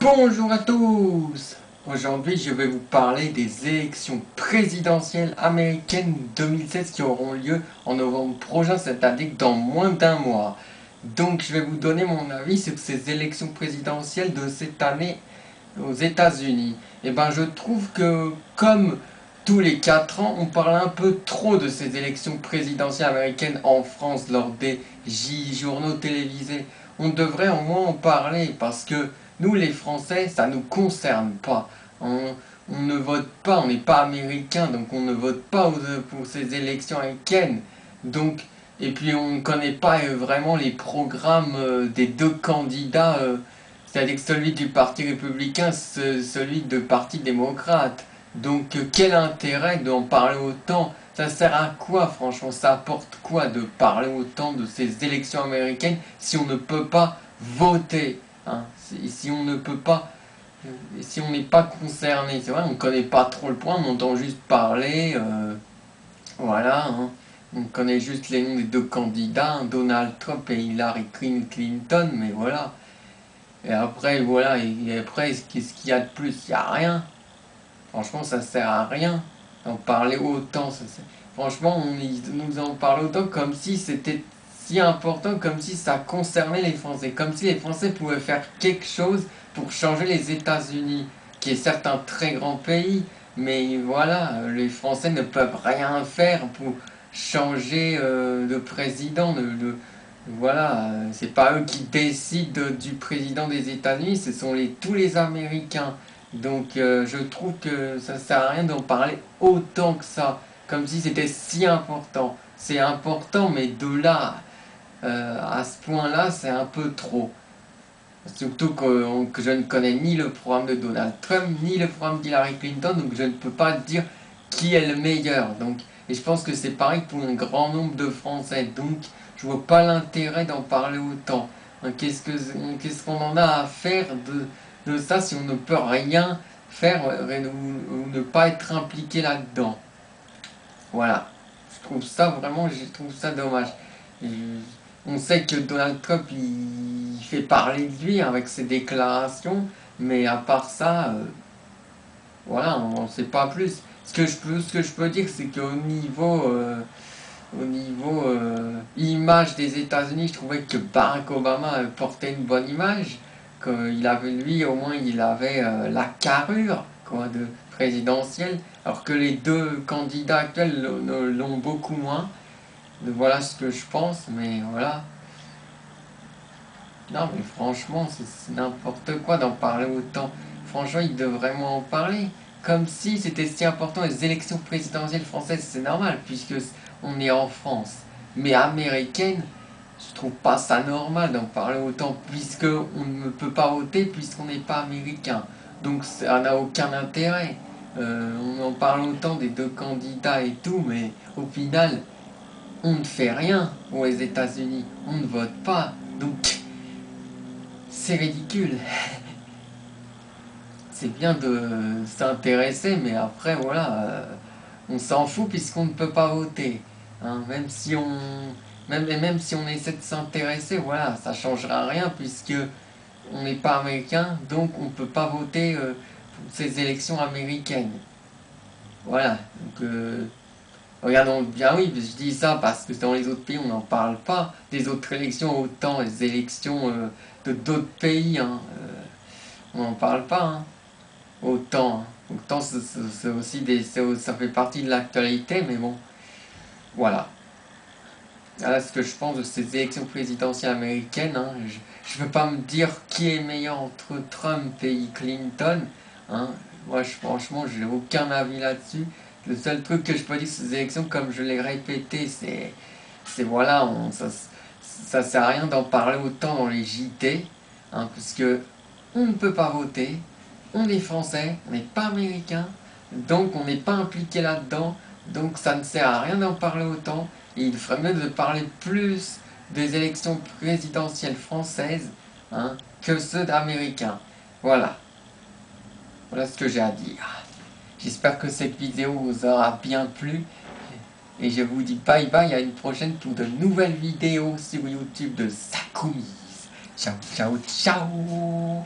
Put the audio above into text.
Bonjour à tous. Aujourd'hui, je vais vous parler des élections présidentielles américaines 2016 qui auront lieu en novembre prochain, c'est-à-dire dans moins d'un mois. Donc, je vais vous donner mon avis sur ces élections présidentielles de cette année aux États-Unis. Et ben, je trouve que, comme tous les 4 ans, on parle un peu trop de ces élections présidentielles américaines en France lors des journaux télévisés. On devrait au moins en parler parce que nous, les Français, ça nous concerne pas. On ne vote pas, on n'est pas américain, donc on ne vote pas pour ces élections américaines. Donc, et puis on ne connaît pas vraiment les programmes des deux candidats, c'est-à-dire celui du Parti républicain, celui du Parti démocrate. Donc quel intérêt d'en parler autant? Ça sert à quoi franchement? Ça apporte quoi de parler autant de ces élections américaines si on ne peut pas voter, hein? Si on ne peut pas, si on n'est pas concerné? C'est vrai, on ne connaît pas trop le point, on entend juste parler, voilà, hein. On connaît juste les noms des deux candidats, hein, Donald Trump et Hillary Clinton, mais voilà. Et après, voilà, et après, qu'est-ce qu'il y a de plus? Il n'y a rien. Franchement, ça sert à rien d'en parler autant. Franchement, nous en parle autant comme si c'était si important, comme si ça concernait les Français, comme si les Français pouvaient faire quelque chose pour changer les États-Unis, qui est certes un très grand pays, mais voilà, les Français ne peuvent rien faire pour changer de président. Voilà, c'est pas eux qui décident du président des États-Unis, ce sont tous les Américains. Donc je trouve que ça sert à rien d'en parler autant que ça, comme si c'était si important. C'est important, mais de là à ce point-là, c'est un peu trop. Surtout que je ne connais ni le programme de Donald Trump, ni le programme d'Hillary Clinton, donc je ne peux pas dire qui est le meilleur. Donc, et je pense que c'est pareil pour un grand nombre de Français. Donc, je vois pas l'intérêt d'en parler autant. Qu'est-ce qu'on en a à faire de ça si on ne peut rien faire ou ne pas être impliqué là-dedans? Voilà. Je trouve ça dommage. Et on sait que Donald Trump, il fait parler de lui avec ses déclarations, mais à part ça, voilà, on ne sait pas plus. Ce que je peux dire, c'est au niveau image des États-Unis, je trouvais que Barack Obama portait une bonne image. Qu'il avait, lui, au moins, il avait la carrure quoi, de présidentielle, alors que les deux candidats actuels l'ont beaucoup moins. Voilà ce que je pense, mais voilà. Non, mais franchement, c'est n'importe quoi d'en parler autant. Franchement, il devrait vraiment en parler. Comme si c'était si important. Les élections présidentielles françaises, c'est normal, puisque on est en France. Mais américaine, je trouve pas ça normal d'en parler autant, puisque on ne peut pas voter, puisqu'on n'est pas américain. Donc ça n'a aucun intérêt. On en parle autant des deux candidats et tout, mais au final, on ne fait rien aux États-Unis. On ne vote pas. Donc, c'est ridicule. C'est bien de s'intéresser, mais après, voilà, on s'en fout puisqu'on ne peut pas voter. Hein, même si on essaie de s'intéresser, voilà, ça changera rien puisque on n'est pas américain, donc on ne peut pas voter pour ces élections américaines. Voilà, donc regardons bien, oui, je dis ça parce que dans les autres pays on n'en parle pas des autres élections, autant les élections de d'autres pays, hein, on n'en parle pas, hein. Autant, hein. Autant c'est aussi ça fait partie de l'actualité, mais bon, voilà. Voilà ce que je pense de ces élections présidentielles américaines, hein. Je ne peux pas me dire qui est meilleur entre Trump et Clinton, hein. Moi, franchement, j'ai aucun avis là-dessus. Le seul truc que je peux dire sur ces élections, comme je l'ai répété, voilà, ça sert à rien d'en parler autant dans les JT, hein, puisque on ne peut pas voter, on est français, on n'est pas américain, donc on n'est pas impliqué là-dedans, donc ça ne sert à rien d'en parler autant. Et il ferait mieux de parler plus des élections présidentielles françaises, hein, que ceux d'américains. Voilà. Voilà ce que j'ai à dire. J'espère que cette vidéo vous aura bien plu. Et je vous dis bye bye, à une prochaine pour de nouvelles vidéos sur YouTube de Sakumise. Ciao, ciao, ciao.